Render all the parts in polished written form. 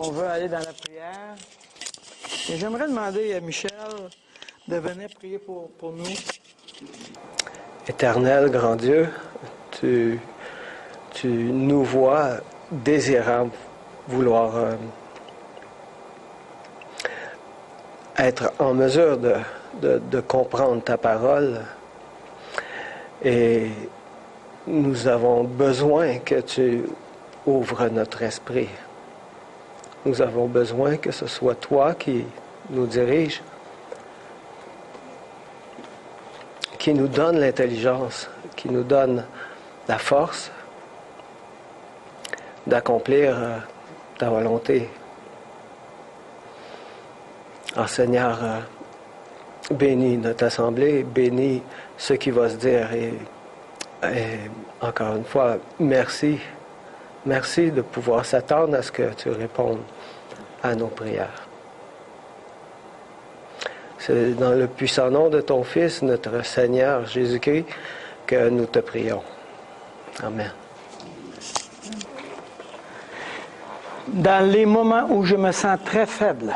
On veut aller dans la prière. Et j'aimerais demander à Michel de venir prier pour nous. Éternel, grand Dieu, tu nous vois désirant vouloir être en mesure de comprendre ta parole. Et nous avons besoin que tu ouvres notre esprit. Nous avons besoin que ce soit toi qui nous dirige, qui nous donne l'intelligence, qui nous donne la force d'accomplir ta volonté. Alors Seigneur, bénis notre assemblée, bénis ce qui va se dire et encore une fois, merci. Merci de pouvoir s'attendre à ce que tu répondes à nos prières. C'est dans le puissant nom de ton Fils, notre Seigneur Jésus-Christ, que nous te prions. Amen. Dans les moments où je me sens très faible,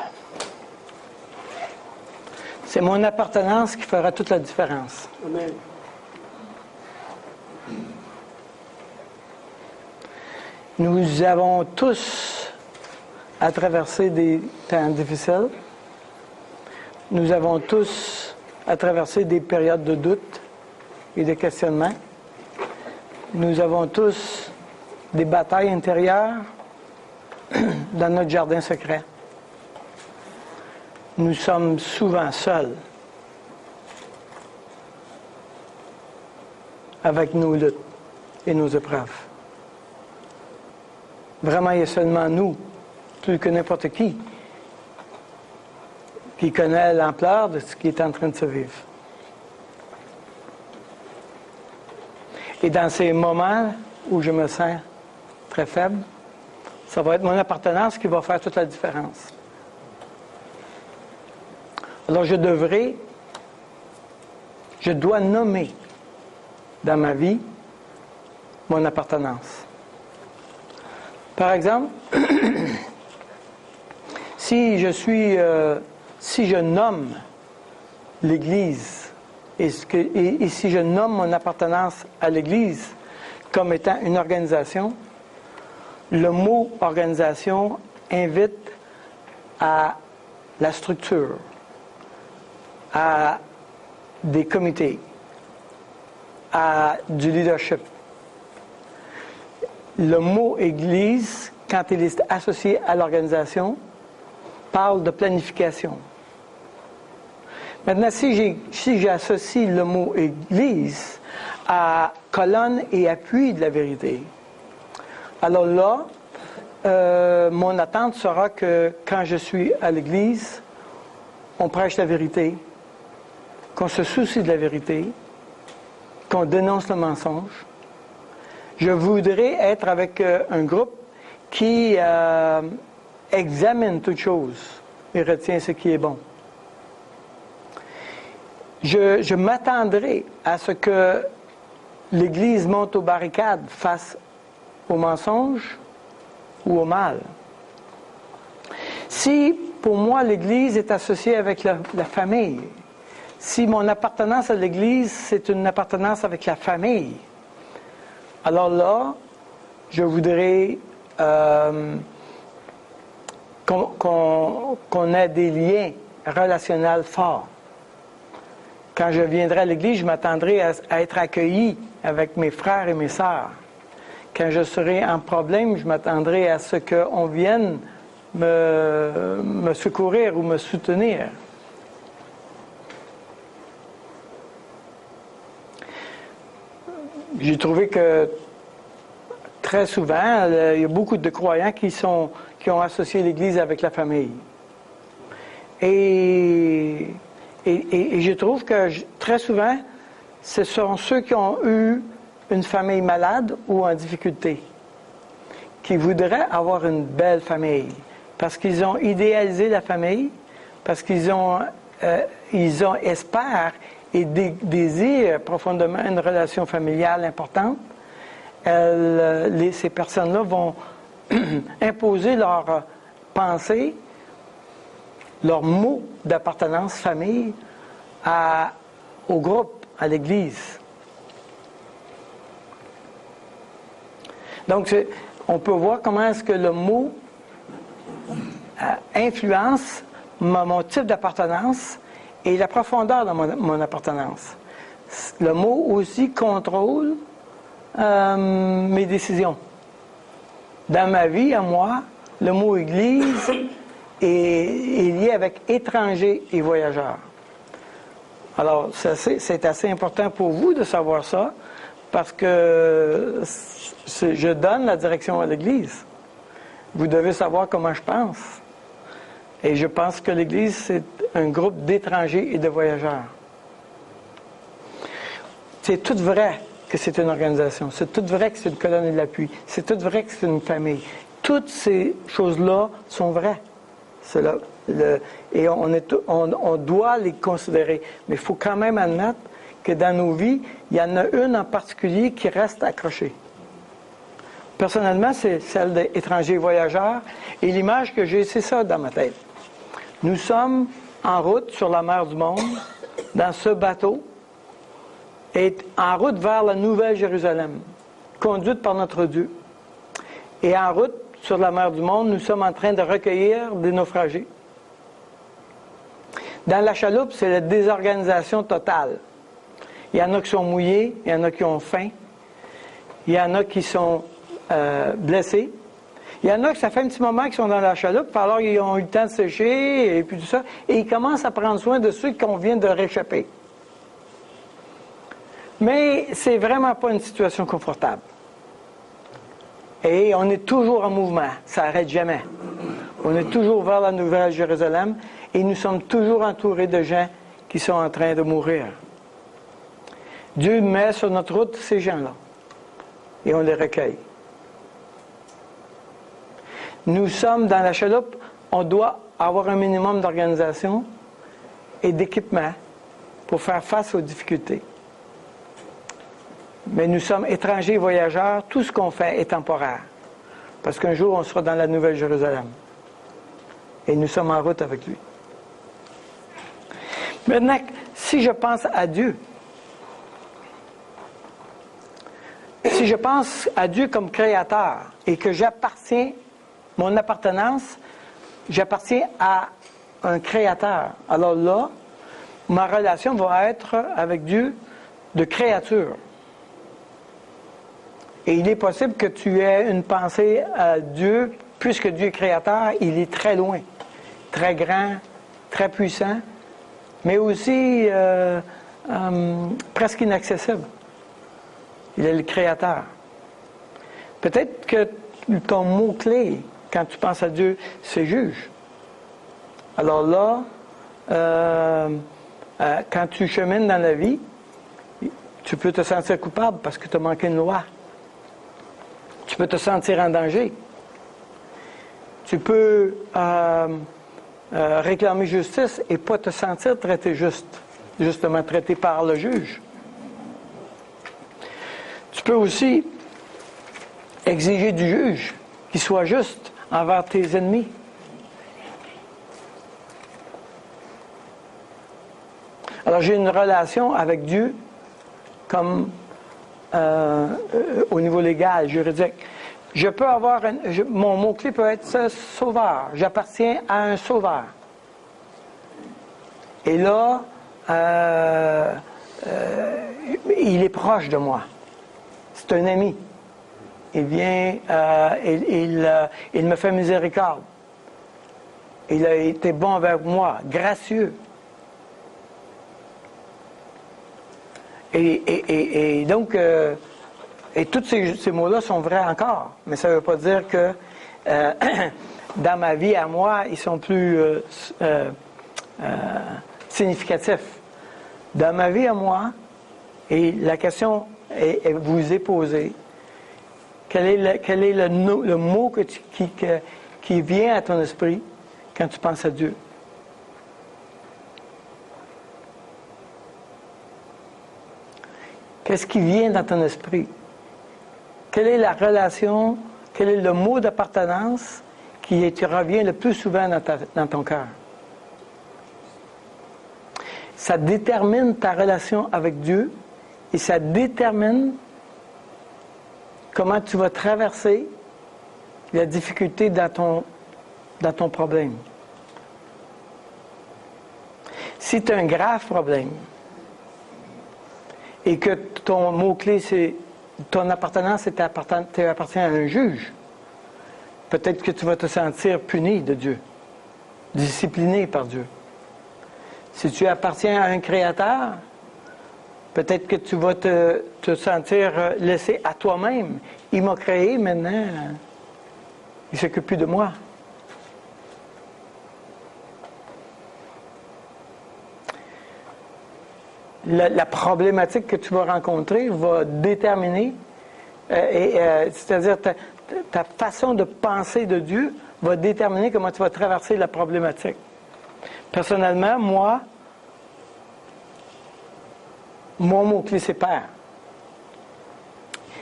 c'est mon appartenance qui fera toute la différence. Amen. Nous avons tous à traverser des temps difficiles. Nous avons tous à traverser des périodes de doute et de questionnement. Nous avons tous des batailles intérieures dans notre jardin secret. Nous sommes souvent seuls avec nos luttes et nos épreuves. Vraiment, il y a seulement nous, plus que n'importe qui connaît l'ampleur de ce qui est en train de se vivre. Et dans ces moments où je me sens très faible, ça va être mon appartenance qui va faire toute la différence. Alors je dois nommer dans ma vie mon appartenance. Par exemple, si je nomme l'Église et si je nomme mon appartenance à l'Église comme étant une organisation, le mot organisation invite à la structure, à des comités, à du leadership. Le mot Église, quand il est associé à l'organisation, parle de planification. Maintenant, si j'associe le mot Église à colonne et appui de la vérité, alors là, mon attente sera que quand je suis à l'Église, on prêche la vérité, qu'on se soucie de la vérité, qu'on dénonce le mensonge. Je voudrais être avec un groupe qui examine toute chose et retient ce qui est bon. Je m'attendrai à ce que l'Église monte aux barricades face au mensonge ou au mal. Si, pour moi, l'Église est associée avec la famille, si mon appartenance à l'Église, c'est une appartenance avec la famille, alors là, je voudrais qu'on ait des liens relationnels forts. Quand je viendrai à l'Église, je m'attendrai à être accueilli avec mes frères et mes sœurs. Quand je serai en problème, je m'attendrai à ce qu'on vienne me secourir ou me soutenir. J'ai trouvé que très souvent, il y a beaucoup de croyants qui ont associé l'Église avec la famille. Et je trouve que très souvent, ce sont ceux qui ont eu une famille malade ou en difficulté, qui voudraient avoir une belle famille, parce qu'ils ont idéalisé la famille, parce qu'ils ont espèrent et désirent profondément une relation familiale importante. Ces personnes-là vont imposer leur penser leur mot d'appartenance famille au groupe, à l'Église. Donc, on peut voir comment est-ce que le mot influence mon type d'appartenance et la profondeur de mon appartenance. Le mot aussi contrôle mes décisions. Dans ma vie, à moi, le mot Église est lié avec étrangers et voyageurs. Alors, c'est assez important pour vous de savoir ça, parce que je donne la direction à l'Église. Vous devez savoir comment je pense. Et je pense que l'Église, c'est un groupe d'étrangers et de voyageurs. C'est tout vrai que c'est une organisation. C'est tout vrai que c'est une colonne d'appui. C'est tout vrai que c'est une famille. Toutes ces choses-là sont vraies. Et on doit les considérer. Mais il faut quand même admettre que dans nos vies, il y en a une en particulier qui reste accrochée. Personnellement, c'est celle d'étrangers voyageurs. Et l'image que j'ai, c'est ça dans ma tête. Nous sommes en route sur la mer du monde, dans ce bateau, et en route vers la Nouvelle Jérusalem, conduite par notre Dieu. Et en route sur la mer du monde, nous sommes en train de recueillir des naufragés. Dans la chaloupe, c'est la désorganisation totale. Il y en a qui sont mouillés, il y en a qui ont faim, il y en a qui sont blessés. Il y en a que ça fait un petit moment qu'ils sont dans la chaloupe, alors ils ont eu le temps de sécher, et puis tout ça, et ils commencent à prendre soin de ceux qu'on vient de réchapper. Mais c'est vraiment pas une situation confortable. Et on est toujours en mouvement, ça n'arrête jamais. On est toujours vers la Nouvelle Jérusalem, et nous sommes toujours entourés de gens qui sont en train de mourir. Dieu met sur notre route ces gens-là, et on les recueille. Nous sommes dans la chaloupe, on doit avoir un minimum d'organisation et d'équipement pour faire face aux difficultés. Mais nous sommes étrangers et voyageurs, tout ce qu'on fait est temporaire. Parce qu'un jour, on sera dans la Nouvelle Jérusalem. Et nous sommes en route avec lui. Maintenant, si je pense à Dieu, si je pense à Dieu comme créateur et que j'appartiens, mon appartenance, j'appartiens à un créateur. Alors là, ma relation va être avec Dieu de créature. Et il est possible que tu aies une pensée à Dieu, puisque Dieu est créateur, il est très loin, très grand, très puissant, mais aussi presque inaccessible. Il est le créateur. Peut-être que ton mot-clé, quand tu penses à Dieu, c'est juge. Alors là, quand tu chemines dans la vie, tu peux te sentir coupable parce que tu as manqué une loi. Tu peux te sentir en danger. Tu peux réclamer justice et pas te sentir traité justement traité par le juge. Tu peux aussi exiger du juge qu'il soit juste envers tes ennemis. Alors j'ai une relation avec Dieu comme au niveau légal, juridique. Je peux avoir mon mot-clé peut être sauveur. J'appartiens à un sauveur. Et là, il est proche de moi. C'est un ami. Il vient, il me fait miséricorde. Il a été bon avec moi, gracieux. Et donc, et tous ces mots-là sont vrais encore, mais ça ne veut pas dire que dans ma vie à moi, ils sont plus significatifs. Dans ma vie à moi, et la question vous est posée, quel est le mot qui vient à ton esprit quand tu penses à Dieu? Qu'est-ce qui vient dans ton esprit? Quelle est la relation, quel est le mot d'appartenance qui te revient le plus souvent dans ton cœur? Ça détermine ta relation avec Dieu et ça détermine comment tu vas traverser la difficulté dans ton problème. Si tu as un grave problème et que ton mot-clé, c'est ton appartenance, tu appartiens à un juge, peut-être que tu vas te sentir puni de Dieu, discipliné par Dieu. Si tu appartiens à un créateur, peut-être que tu vas te sentir laissé à toi-même. Il m'a créé, maintenant, il ne s'occupe plus de moi. La problématique que tu vas rencontrer va déterminer, c'est-à-dire ta façon de penser de Dieu va déterminer comment tu vas traverser la problématique. Personnellement, mon mot-clé, c'est Père.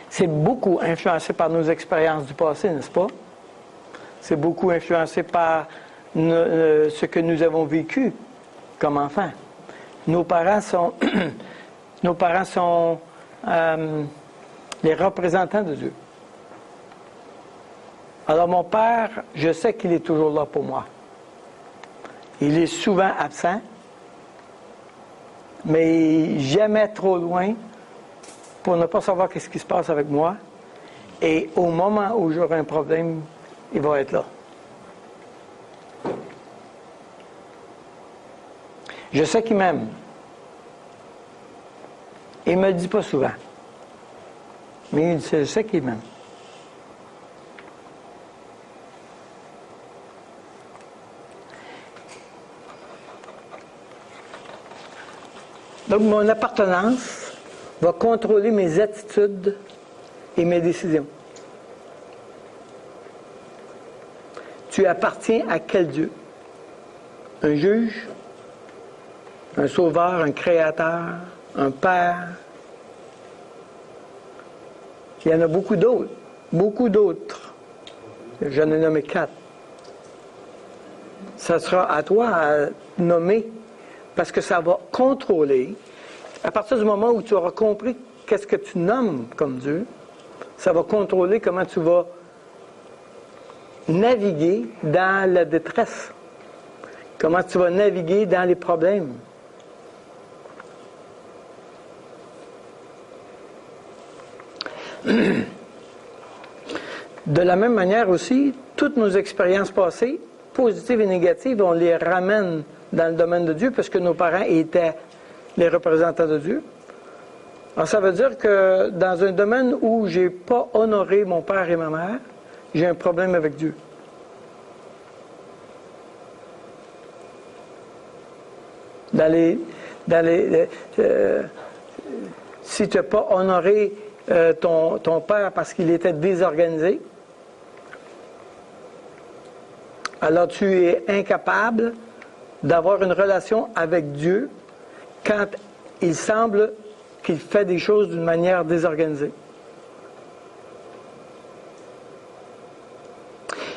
C'est beaucoup influencé par nos expériences du passé, n'est-ce pas? C'est beaucoup influencé par ce que nous avons vécu comme enfants. Nos parents sont les représentants de Dieu. Alors mon père, je sais qu'il est toujours là pour moi. Il est souvent absent, mais jamais trop loin pour ne pas savoir ce qui se passe avec moi. Et au moment où j'aurai un problème, il va être là. Je sais qu'il m'aime. Il ne me le dit pas souvent. Mais je sais qu'il m'aime. Donc, mon appartenance va contrôler mes attitudes et mes décisions. Tu appartiens à quel Dieu? Un juge? Un sauveur? Un créateur? Un père? Il y en a beaucoup d'autres. Beaucoup d'autres. J'en ai nommé 4. Ça sera à toi à nommer, parce que ça va contrôler. À partir du moment où tu auras compris qu'est-ce que tu nommes comme Dieu, ça va contrôler comment tu vas naviguer dans la détresse, comment tu vas naviguer dans les problèmes. De la même manière aussi, toutes nos expériences passées, positives et négatives, on les ramène dans le domaine de Dieu parce que nos parents étaient les représentants de Dieu. Alors ça veut dire que dans un domaine où je n'ai pas honoré mon père et ma mère, j'ai un problème avec Dieu. Si tu n'as pas honoré ton père parce qu'il était désorganisé, alors tu es incapable d'avoir une relation avec Dieu quand il semble qu'il fait des choses d'une manière désorganisée.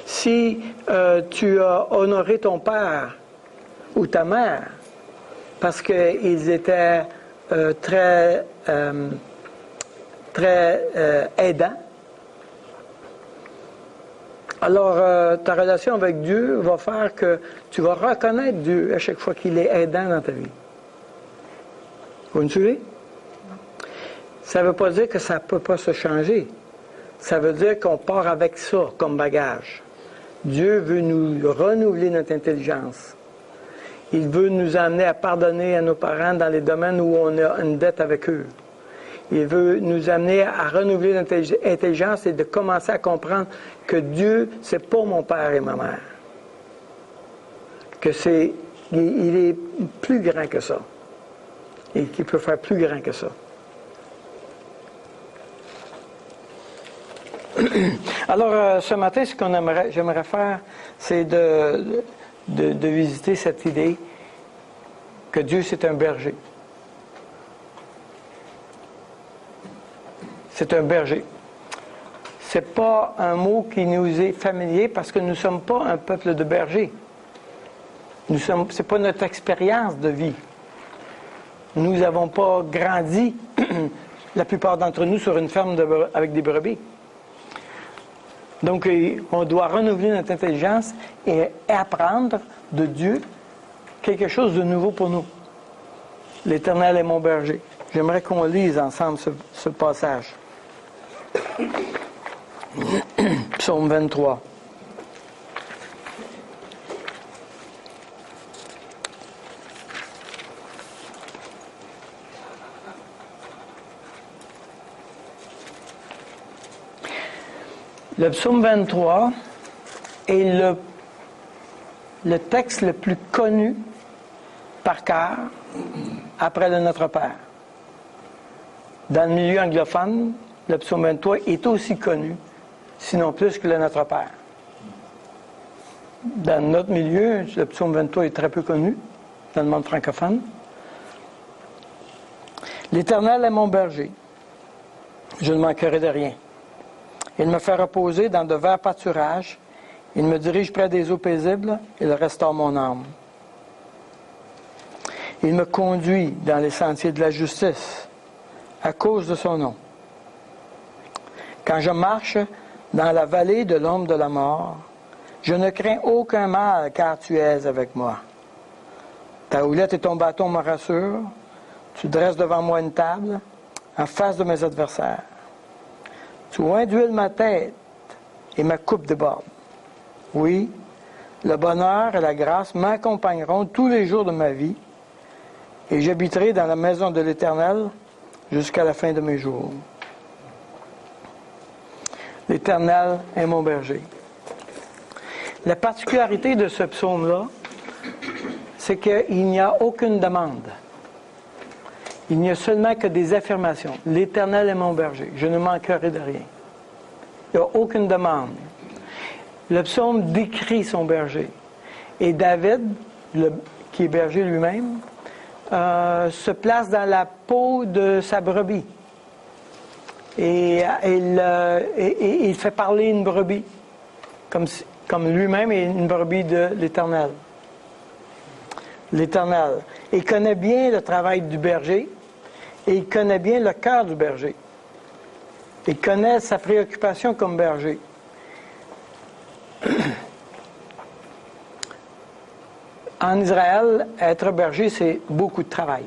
Si tu as honoré ton père ou ta mère parce qu'ils étaient très aidants, alors ta relation avec Dieu va faire que tu vas reconnaître Dieu à chaque fois qu'il est aidant dans ta vie. Vous me suivez? Ça ne veut pas dire que ça ne peut pas se changer. Ça veut dire qu'on part avec ça comme bagage. Dieu veut nous renouveler notre intelligence. Il veut nous amener à pardonner à nos parents dans les domaines où on a une dette avec eux. Il veut nous amener à renouveler notre intelligence et de commencer à comprendre que Dieu, c'est pas mon père et ma mère. Il est plus grand que ça. Et qu'il peut faire plus grand que ça. Alors, ce matin, ce j'aimerais faire, c'est de visiter cette idée que Dieu, c'est un berger. C'est un berger. ce n'est pas un mot qui nous est familier parce que nous ne sommes pas un peuple de bergers. Ce n'est pas notre expérience de vie. Nous n'avons pas grandi, la plupart d'entre nous, sur une ferme avec des brebis. Donc, on doit renouveler notre intelligence et apprendre de Dieu quelque chose de nouveau pour nous. L'Éternel est mon berger. J'aimerais qu'on lise ensemble ce passage. Psaume 23. Le psaume 23 est le texte le plus connu par cœur après le Notre Père. Dans le milieu anglophone, le psaume 23 est aussi connu, sinon plus que le Notre Père. Dans notre milieu, le psaume 23 est très peu connu, dans le monde francophone. L'Éternel est mon berger, je ne manquerai de rien. Il me fait reposer dans de verts pâturages. Il me dirige près des eaux paisibles. Il restaure mon âme. Il me conduit dans les sentiers de la justice à cause de son nom. Quand je marche dans la vallée de l'ombre de la mort, je ne crains aucun mal car tu es avec moi. Ta houlette et ton bâton me rassurent. Tu dresses devant moi une table en face de mes adversaires. Tu oins d'huile ma tête et ma coupe déborde. Oui, le bonheur et la grâce m'accompagneront tous les jours de ma vie et j'habiterai dans la maison de l'Éternel jusqu'à la fin de mes jours. L'Éternel est mon berger. La particularité de ce psaume-là, c'est qu'il n'y a aucune demande. Il n'y a seulement que des affirmations. L'Éternel est mon berger. Je ne manquerai de rien. Il n'y a aucune demande. Le psaume décrit son berger. Et David, qui est berger lui-même, se place dans la peau de sa brebis. Et il fait parler une brebis, comme lui-même est une brebis de l'Éternel. L'Éternel. Il connaît bien le travail du berger. Et il connaît bien le cœur du berger. Il connaît sa préoccupation comme berger. En Israël, être berger, c'est beaucoup de travail.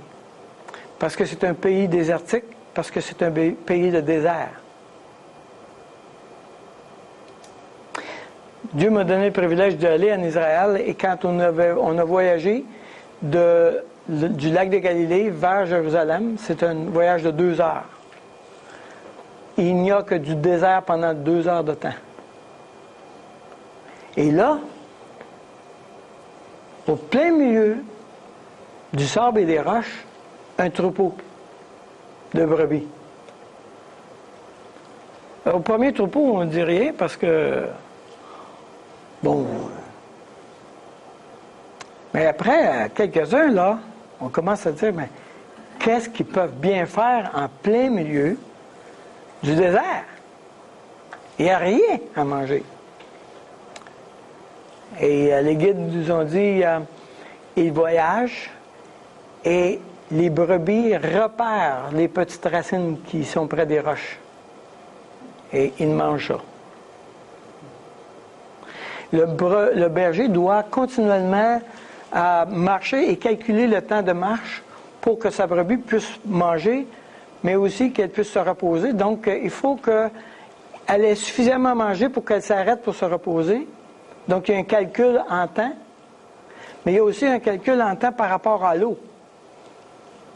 Parce que c'est un pays désertique, parce que c'est un pays de désert. Dieu m'a donné le privilège d'aller en Israël et quand on a voyagé du lac de Galilée vers Jérusalem, c'est un voyage de 2 heures. Il n'y a que du désert pendant 2 heures de temps. Et là, au plein milieu du sable et des roches, un troupeau de brebis. Au premier troupeau, on ne dit rien parce que, bon, mais après, quelques-uns, là, on commence à dire, mais qu'est-ce qu'ils peuvent bien faire en plein milieu du désert? Il n'y a rien à manger. Et les guides nous ont dit, ils voyagent et les brebis repèrent les petites racines qui sont près des roches. Et ils mangent ça. Le berger doit continuellement marcher et calculer le temps de marche pour que sa brebis puisse manger, mais aussi qu'elle puisse se reposer. Donc, il faut qu'elle ait suffisamment mangé pour qu'elle s'arrête pour se reposer. Donc, il y a un calcul en temps, mais il y a aussi un calcul en temps par rapport à l'eau,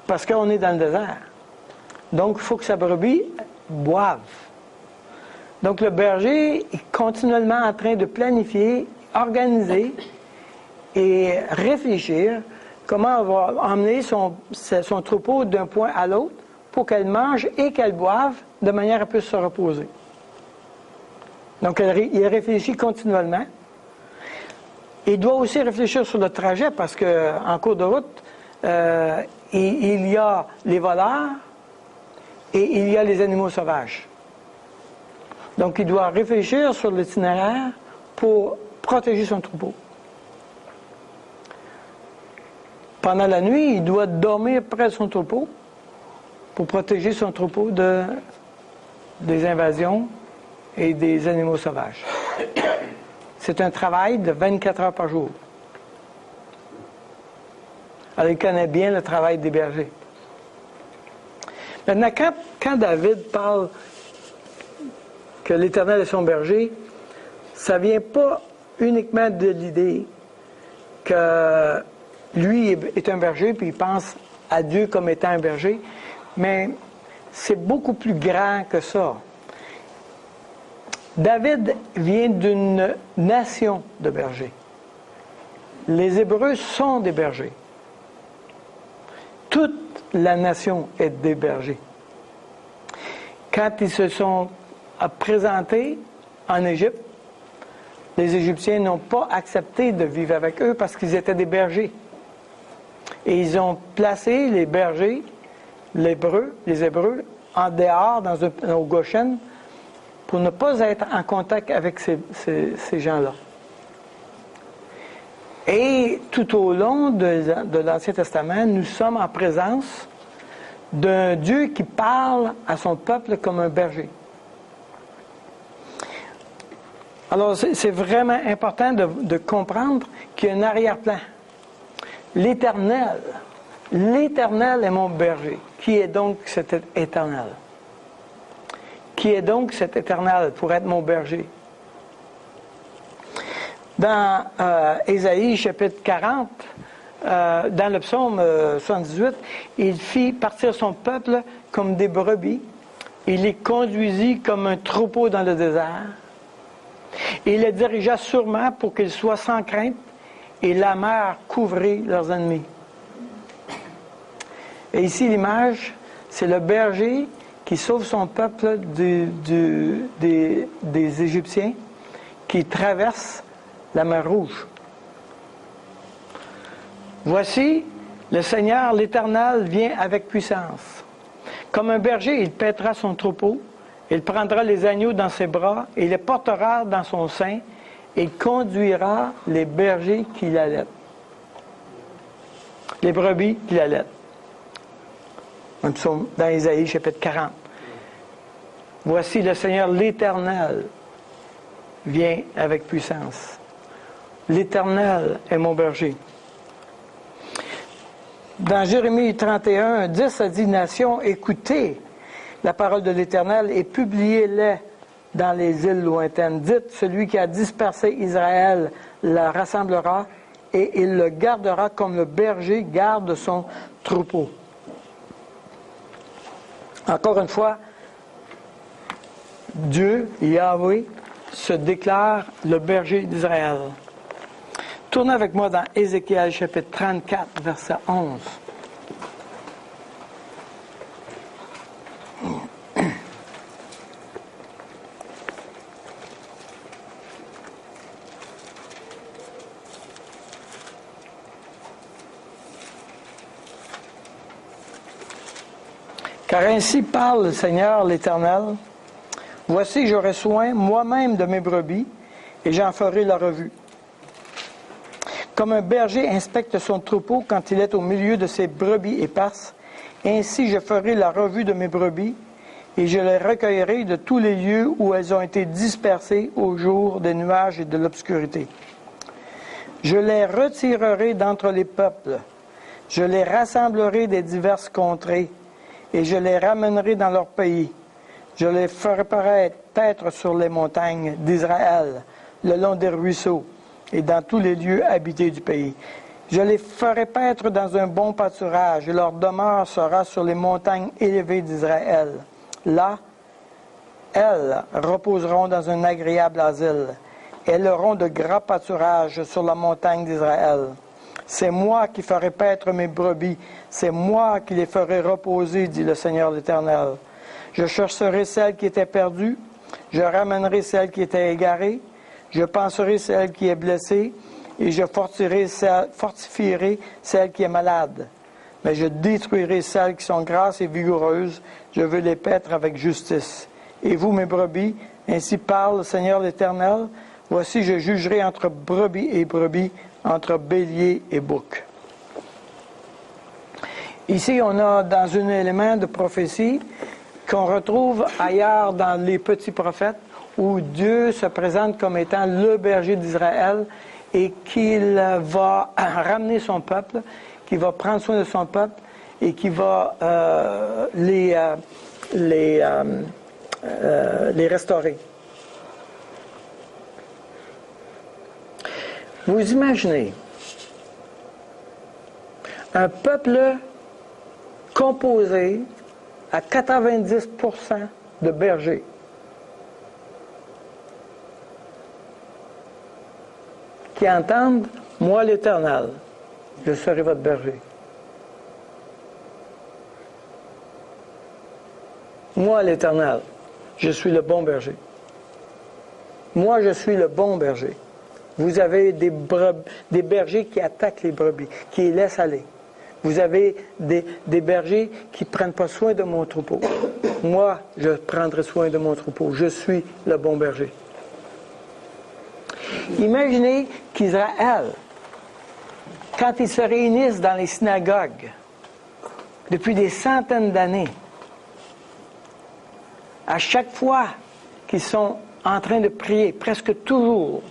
parce qu'on est dans le désert. Donc, il faut que sa brebis boive. Donc, le berger est continuellement en train de planifier, organiser et réfléchir comment on va emmener son troupeau d'un point à l'autre pour qu'elle mange et qu'elle boive de manière à puisse se reposer. Donc, il réfléchit continuellement. Il doit aussi réfléchir sur le trajet parce qu'en cours de route, il y a les voleurs et il y a les animaux sauvages. Donc, il doit réfléchir sur l'itinéraire pour protéger son troupeau. Pendant la nuit, il doit dormir près de son troupeau pour protéger son troupeau des invasions et des animaux sauvages. C'est un travail de 24 heures par jour. Alors, il connaît bien le travail des bergers. Maintenant, quand David parle que l'Éternel est son berger, ça ne vient pas uniquement de l'idée que lui est un berger, puis il pense à Dieu comme étant un berger, mais c'est beaucoup plus grand que ça. David vient d'une nation de bergers. Les Hébreux sont des bergers. Toute la nation est des bergers. Quand ils se sont présentés en Égypte, les Égyptiens n'ont pas accepté de vivre avec eux parce qu'ils étaient des bergers. Et ils ont placé les bergers, les Hébreux, en dehors, au Goshen, pour ne pas être en contact avec ces gens-là. Et tout au long de l'Ancien Testament, nous sommes en présence d'un Dieu qui parle à son peuple comme un berger. Alors, c'est vraiment important de comprendre qu'il y a un arrière-plan. L'Éternel est mon berger. Qui est donc cet Éternel? Qui est donc cet Éternel pour être mon berger? Dans Ésaïe, chapitre 40, dans le psaume 78, il fit partir son peuple comme des brebis. Il les conduisit comme un troupeau dans le désert. Il les dirigea sûrement pour qu'ils soient sans crainte, et la mer couvrit leurs ennemis. Et ici, l'image, c'est le berger qui sauve son peuple des Égyptiens qui traversent la mer Rouge. Voici, le Seigneur, l'Éternel, vient avec puissance. Comme un berger, il paîtra son troupeau, il prendra les agneaux dans ses bras, et les portera dans son sein, et il conduira les bergers qu'il allait. Les brebis qu'il allait. Un psaume dans Ésaïe, chapitre 40. Voici, le Seigneur, l'Éternel, vient avec puissance. L'Éternel est mon berger. Dans Jérémie 31, 10, ça dit, « Nations, écoutez la parole de l'Éternel et publiez-les dans les îles lointaines. Dites, celui qui a dispersé Israël la rassemblera et il le gardera comme le berger garde son troupeau. » Encore une fois, Dieu, Yahweh, se déclare le berger d'Israël. Tournez avec moi dans Ézéchiel chapitre 34, verset 11. Car ainsi parle le Seigneur l'Éternel. Voici, j'aurai soin moi-même de mes brebis, et j'en ferai la revue. Comme un berger inspecte son troupeau quand il est au milieu de ses brebis éparses, ainsi je ferai la revue de mes brebis, et je les recueillerai de tous les lieux où elles ont été dispersées au jour des nuages et de l'obscurité. Je les retirerai d'entre les peuples, je les rassemblerai des diverses contrées, et je les ramènerai dans leur pays. Je les ferai paître sur les montagnes d'Israël, le long des ruisseaux, et dans tous les lieux habités du pays. Je les ferai paître dans un bon pâturage, et leur demeure sera sur les montagnes élevées d'Israël. Là, elles reposeront dans un agréable asile. Elles auront de grands pâturages sur la montagne d'Israël. C'est moi qui ferai paître mes brebis, c'est moi qui les ferai reposer, dit le Seigneur l'Éternel. Je chercherai celle qui était perdue, je ramènerai celle qui était égarée, je panserai celle qui est blessée, et je fortifierai celle qui est malade. Mais je détruirai celles qui sont grasses et vigoureuses, je veux les paître avec justice. Et vous, mes brebis, Ainsi parle le Seigneur l'Éternel. Voici, je jugerai entre brebis et brebis, entre bélier et bouc. Ici, on a dans un élément de prophétie qu'on retrouve ailleurs dans les petits prophètes, où Dieu se présente comme étant le berger d'Israël et qu'il va ramener son peuple, qu'il va prendre soin de son peuple et qu'il va les restaurer. Vous imaginez un peuple composé à 90% de bergers. Qui entendent, moi l'Éternel, je serai votre berger. Moi l'Éternel, je suis le bon berger. Moi je suis le bon berger. Vous avez des bergers qui attaquent les brebis, qui les laissent aller. Vous avez des bergers qui ne prennent pas soin de mon troupeau. Moi, je prendrai soin de mon troupeau. Je suis le bon berger. Imaginez qu'Israël, quand ils se réunissent dans les synagogues, depuis des centaines d'années, à chaque fois qu'ils sont en train de prier, presque toujours,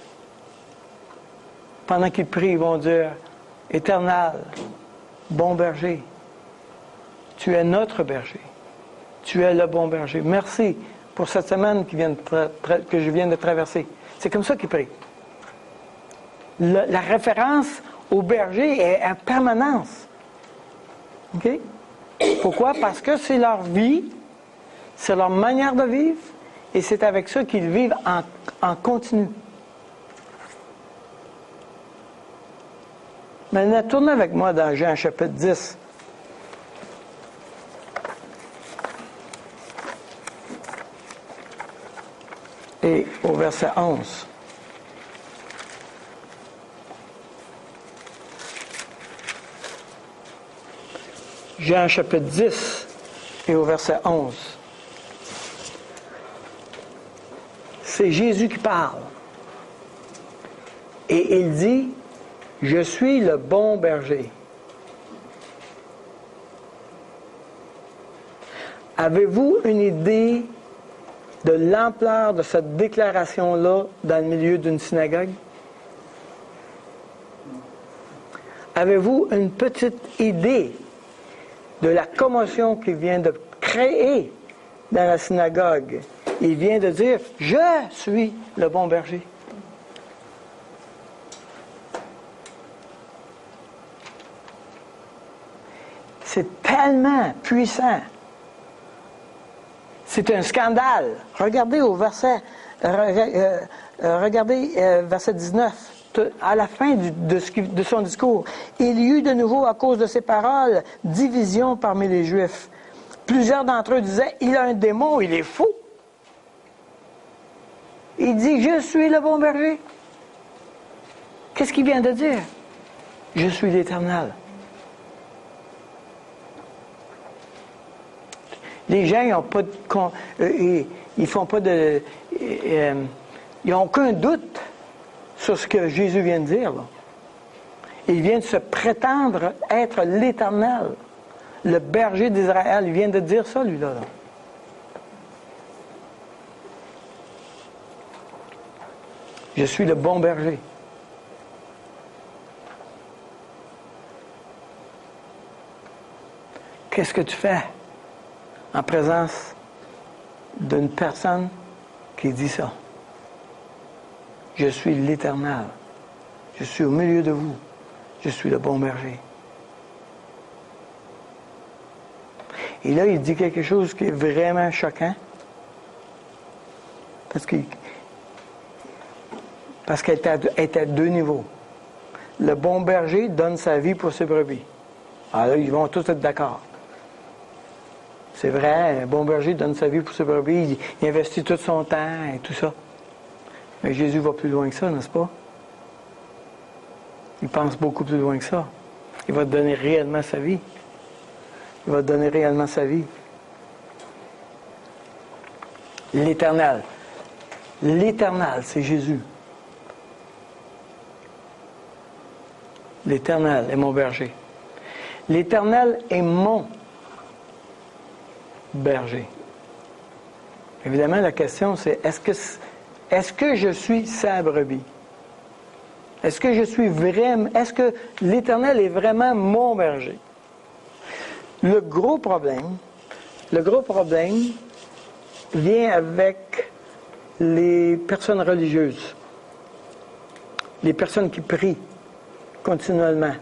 pendant qu'ils prient, ils vont dire « Éternel, bon berger, tu es notre berger, tu es le bon berger. Merci pour cette semaine que je viens de traverser. » C'est comme ça qu'ils prient. La référence au berger est en permanence. OK? Pourquoi? Parce que c'est leur vie, c'est leur manière de vivre, et c'est avec ça qu'ils vivent en continu. Maintenant, tournez avec moi dans Jean chapitre 10. Et au verset 11. Jean chapitre 10 et au verset 11. C'est Jésus qui parle. Et il dit, « Je suis le bon berger. » Avez-vous une idée de l'ampleur de cette déclaration-là dans le milieu d'une synagogue? Avez-vous une petite idée de la commotion qu'il vient de créer dans la synagogue? Il vient de dire, « Je suis le bon berger. » C'est tellement puissant. C'est un scandale. Regardez au verset, verset 19, à la fin de son discours. Il y eut de nouveau, à cause de ces paroles, division parmi les Juifs. Plusieurs d'entre eux disaient, il a un démon, il est fou. Il dit, je suis le bon berger. Qu'est-ce qu'il vient de dire? Je suis l'Éternel. Les gens, ils n'ont pas ils font pas de... ils n'ont aucun doute sur ce que Jésus vient de dire. Là. Il vient de se prétendre être l'Éternel, le berger d'Israël. Il vient de dire ça, lui-là. Là. Je suis le bon berger. Qu'est-ce que tu fais en présence d'une personne qui dit ça? Je suis l'Éternel. Je suis au milieu de vous. Je suis le bon berger. Et là, il dit quelque chose qui est vraiment choquant. Parce qu'elle est à deux niveaux. Le bon berger donne sa vie pour ses brebis. Alors là, ils vont tous être d'accord. C'est vrai, un bon berger donne sa vie pour ses brebis, il investit tout son temps et tout ça. Mais Jésus va plus loin que ça, n'est-ce pas? Il pense beaucoup plus loin que ça. Il va donner réellement sa vie. Il va donner réellement sa vie. L'Éternel. L'Éternel, c'est Jésus. L'Éternel est mon berger. L'Éternel est mon berger. Évidemment, la question c'est, est-ce que je suis sa brebis? Est-ce que l'Éternel est vraiment mon berger? Le gros problème vient avec les personnes religieuses, les personnes qui prient continuellement,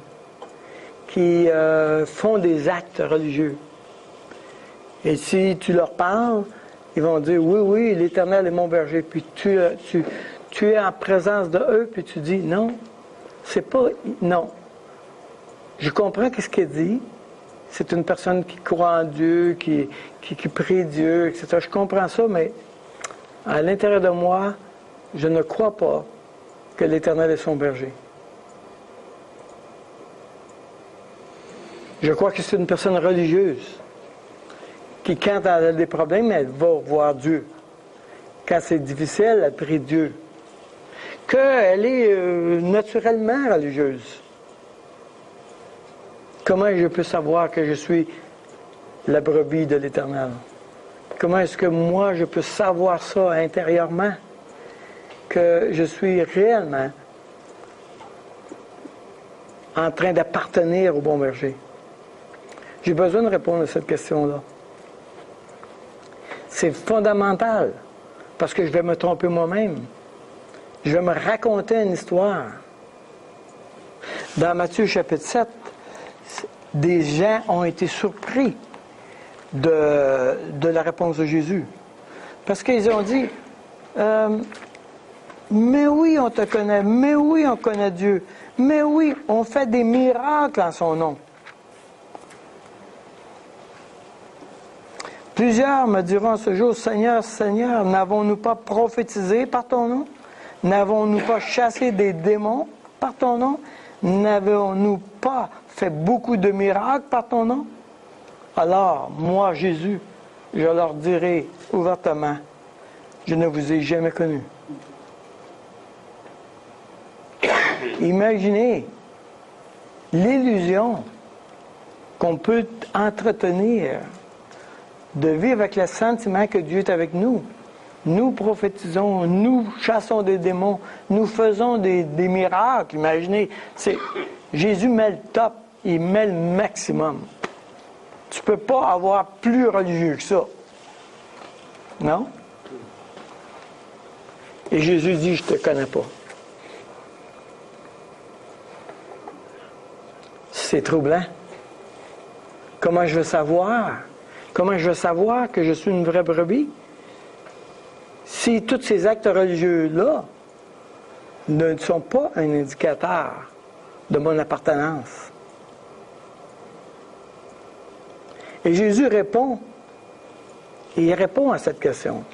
qui font des actes religieux. Et si tu leur parles, ils vont dire, oui, l'Éternel est mon berger. Puis tu es en présence de eux, puis tu dis, non, non. Je comprends ce qu'il dit. C'est une personne qui croit en Dieu, qui prie Dieu, etc. Je comprends ça, mais à l'intérieur de moi, je ne crois pas que l'Éternel est son berger. Je crois que c'est une personne religieuse qui, quand elle a des problèmes, elle va voir Dieu. Quand c'est difficile, elle prie Dieu. Qu'elle est naturellement religieuse. Comment je peux savoir que je suis la brebis de l'Éternel? Comment est-ce que moi, je peux savoir ça intérieurement? Que je suis réellement en train d'appartenir au bon berger? J'ai besoin de répondre à cette question-là. C'est fondamental, parce que je vais me tromper moi-même. Je vais me raconter une histoire. Dans Matthieu chapitre 7, des gens ont été surpris de la réponse de Jésus. Parce qu'ils ont dit, mais oui, on te connaît, mais oui, on connaît Dieu, mais oui, on fait des miracles en son nom. Plusieurs me diront ce jour, Seigneur, Seigneur, n'avons-nous pas prophétisé par ton nom? N'avons-nous pas chassé des démons par ton nom? N'avons-nous pas fait beaucoup de miracles par ton nom? Alors, moi, Jésus, je leur dirai ouvertement, je ne vous ai jamais connu. Imaginez l'illusion qu'on peut entretenir de vivre avec le sentiment que Dieu est avec nous. Nous prophétisons, nous chassons des démons, nous faisons des miracles. Imaginez, Jésus met le top, il met le maximum. Tu ne peux pas avoir plus religieux que ça. Non? Et Jésus dit, je ne te connais pas. C'est troublant. Comment je veux savoir? Comment je veux savoir que je suis une vraie brebis? Si tous ces actes religieux-là ne sont pas un indicateur de mon appartenance. Et Jésus répond, et il répond à cette question.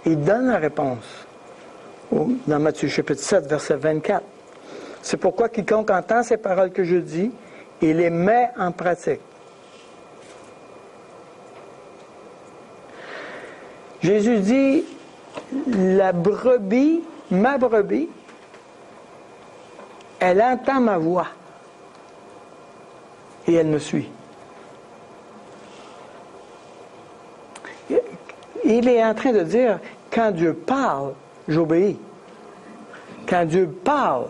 Il donne la réponse dans Matthieu chapitre 7, verset 24. C'est pourquoi quiconque entend ces paroles que je dis et les met en pratique. Jésus dit, la brebis, ma brebis, elle entend ma voix et elle me suit. Il est en train de dire, quand Dieu parle, j'obéis. Quand Dieu parle,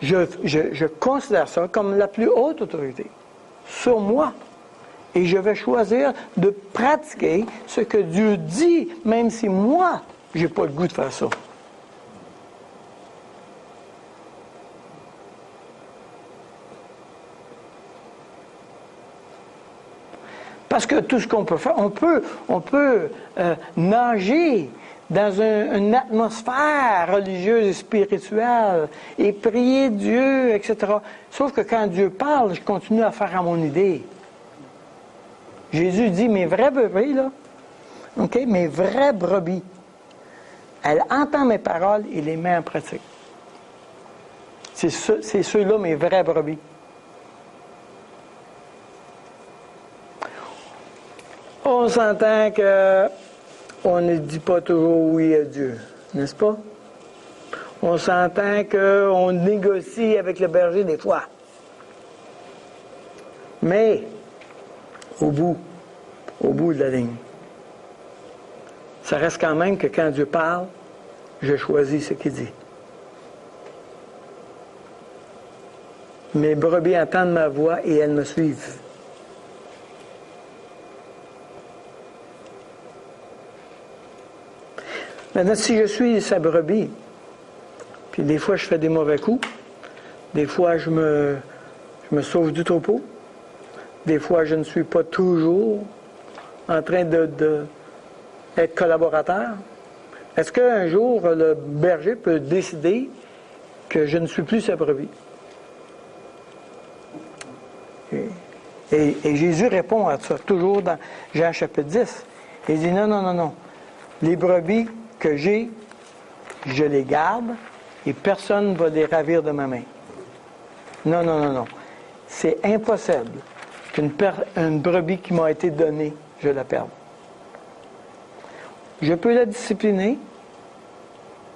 je considère ça comme la plus haute autorité sur moi. Et je vais choisir de pratiquer ce que Dieu dit, même si moi, je n'ai pas le goût de faire ça. Parce que tout ce qu'on peut faire, on peut nager dans une atmosphère religieuse et spirituelle et prier Dieu, etc. Sauf que quand Dieu parle, je continue à faire à mon idée. Jésus dit, mes vraies brebis, là, okay, mes vraies brebis, elle entend mes paroles et les met en pratique. C'est ceux-là, mes vraies brebis. On s'entend qu'on ne dit pas toujours oui à Dieu. n'est-ce pas? On s'entend qu'on négocie avec le berger des fois. Mais, au bout de la ligne, ça reste quand même que quand Dieu parle, je choisis ce qu'il dit. Mes brebis entendent ma voix et elles me suivent. Maintenant, si je suis sa brebis, puis des fois je fais des mauvais coups, des fois je me sauve du troupeau, des fois je ne suis pas toujours en train d'être collaborateur, est-ce qu'un jour le berger peut décider que je ne suis plus sa brebis? Et Jésus répond à ça, toujours dans Jean chapitre 10. Il dit non. Les brebis que j'ai, je les garde et personne ne va les ravir de ma main. Non. C'est impossible qu'une brebis qui m'a été donnée, je la perde. Je peux la discipliner,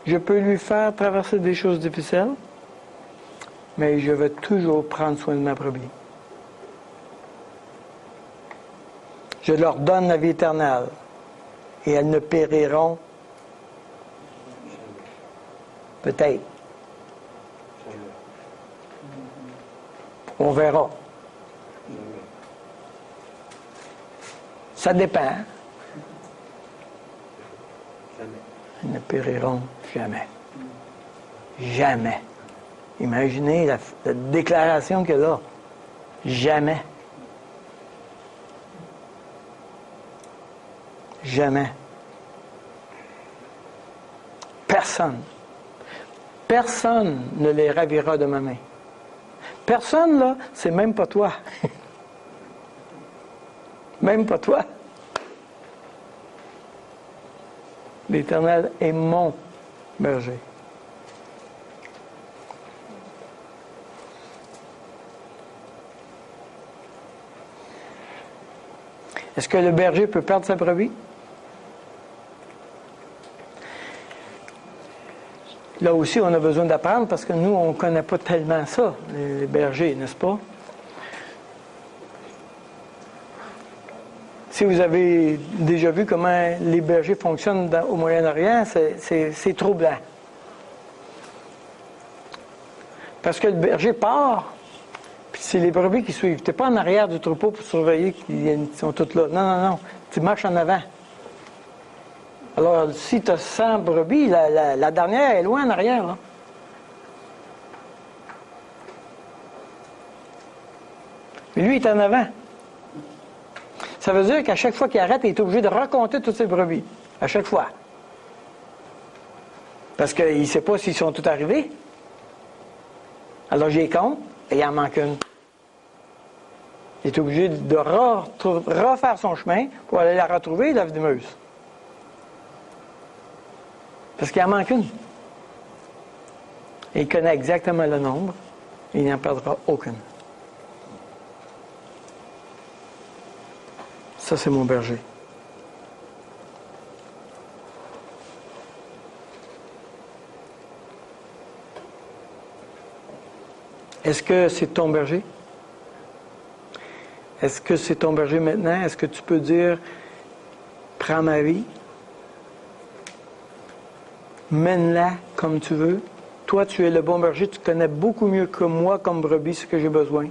je peux lui faire traverser des choses difficiles, mais je vais toujours prendre soin de ma brebis. Je leur donne la vie éternelle et elles ne périront peut-être. On verra. Ça dépend. Elles ne périront jamais. Jamais. Imaginez la déclaration qu'il y a là. Jamais. Jamais. Personne ne les ravira de ma main. Personne, là, c'est même pas toi. Même pas toi. L'Éternel est mon berger. Est-ce que le berger peut perdre sa brebis? Là aussi, on a besoin d'apprendre parce que nous, on ne connaît pas tellement ça, les bergers, n'est-ce pas? Si vous avez déjà vu comment les bergers fonctionnent au Moyen-Orient, c'est troublant. Parce que le berger part, puis c'est les brebis qui suivent. Tu n'es pas en arrière du troupeau pour surveiller qu'ils sont tous là. Non. Tu marches en avant. Alors, si tu as 100 brebis, la dernière est loin en arrière, là. Mais lui, il est en avant. Ça veut dire qu'à chaque fois qu'il arrête, il est obligé de raconter toutes ses brebis. À chaque fois. Parce qu'il ne sait pas s'ils sont tous arrivés. Alors, j'y compte, et il en manque une. Il est obligé de refaire son chemin pour aller la retrouver, la venimeuse. Parce qu'il en manque une. Et il connaît exactement le nombre, et il n'en perdra aucune. Ça, c'est mon berger. Est-ce que c'est ton berger? Est-ce que c'est ton berger maintenant? Est-ce que tu peux dire, prends ma vie, mène-la comme tu veux. Toi, tu es le bon berger, tu connais beaucoup mieux que moi comme brebis ce que j'ai besoin.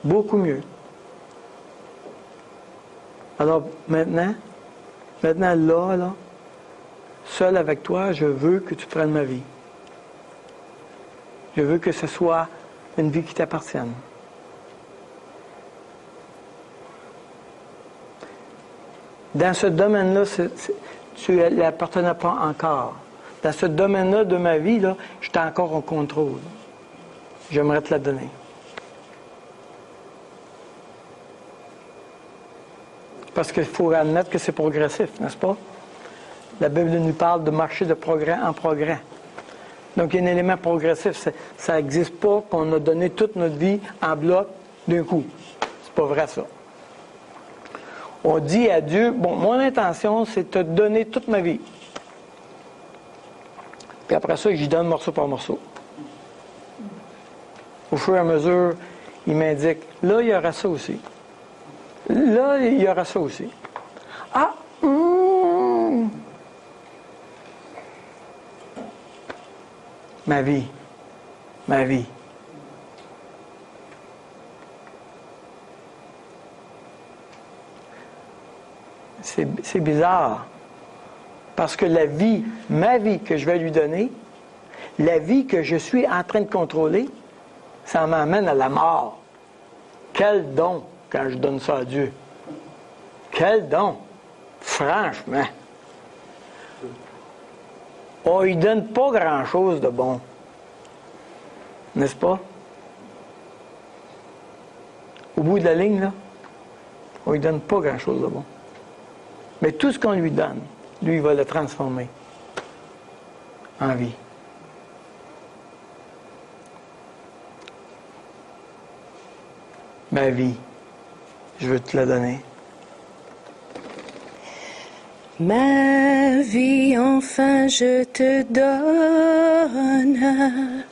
Beaucoup mieux. Alors maintenant, là, seul avec toi, je veux que tu prennes ma vie. Je veux que ce soit une vie qui t'appartienne. Dans ce domaine-là, tu ne l'appartenais pas encore. Dans ce domaine-là de ma vie, là, j'étais encore en contrôle. J'aimerais te la donner. Parce qu'il faut admettre que c'est progressif, n'est-ce pas? La Bible nous parle de marcher de progrès en progrès. Donc, il y a un élément progressif. Ça n'existe pas qu'on a donné toute notre vie en bloc d'un coup. C'est pas vrai, ça. On dit à Dieu, bon, mon intention, c'est de te donner toute ma vie. Puis après ça, j'y donne morceau par morceau. Au fur et à mesure, il m'indique, là, il y aura ça aussi. Là, il y aura ça aussi. Ah! Ma vie. Ma vie. C'est bizarre. Parce que la vie, ma vie que je vais lui donner, la vie que je suis en train de contrôler, ça m'amène à la mort. Quel don quand je donne ça à Dieu. Quel don. Franchement. On ne lui donne pas grand-chose de bon. N'est-ce pas? Au bout de la ligne, là, on ne lui donne pas grand-chose de bon. Mais tout ce qu'on lui donne, lui, il va le transformer en vie. Ma vie, je veux te la donner. Ma vie, enfin, je te donne.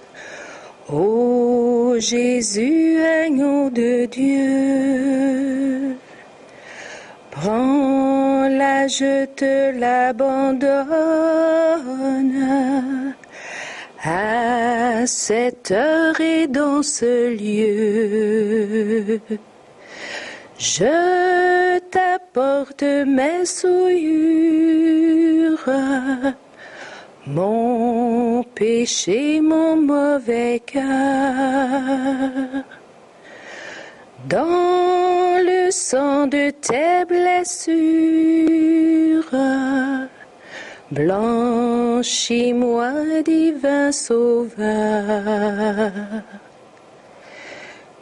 Ô Jésus, agneau de Dieu. Prends-la, je te l'abandonne. À cette heure et dans ce lieu, je t'apporte mes souillures, mon péché, mon mauvais cœur. Dans le sang de tes blessures, blanchis-moi, divin Sauveur.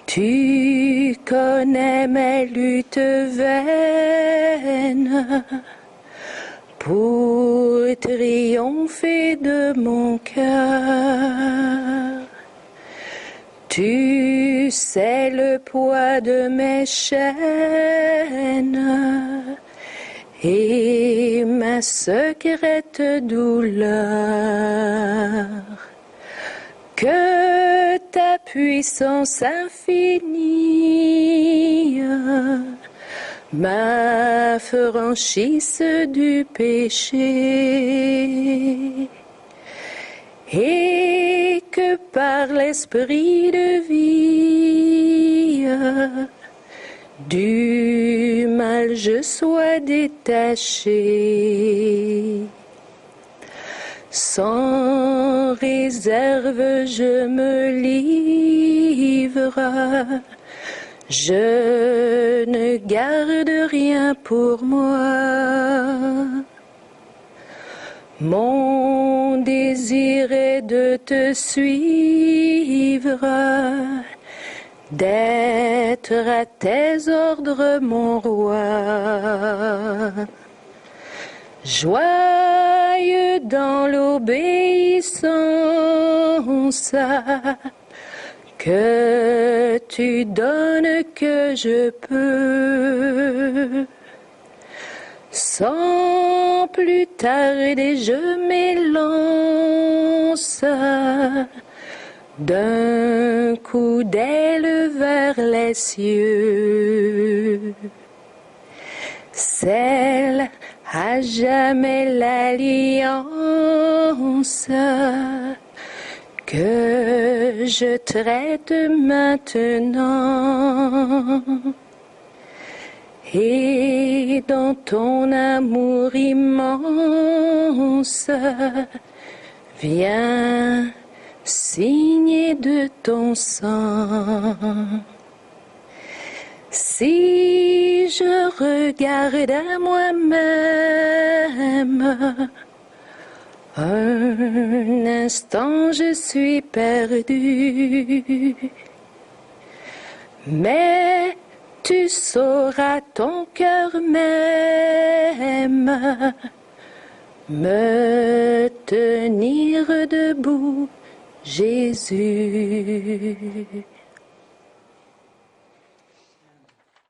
Tu connais mes luttes vaines pour triompher de mon cœur. Tu sais le poids de mes chaînes et ma secrète douleur. Que ta puissance infinie m'affranchisse du péché et que par l'esprit de vie du mal je sois détaché. Sans réserve je me livre, je ne garde rien pour moi. Mon désir est de te suivre, d'être à tes ordres, mon roi. Joyeux dans l'obéissance que tu donnes que je peux. Sans plus tarder, je m'élance d'un coup d'aile vers les cieux. Celle à jamais l'alliance que je traite maintenant. Et dans ton amour immense, viens signer de ton sang. Si je regarde à moi-même, un instant je suis perdu. Mais tu sauras ton cœur même me tenir debout, Jésus.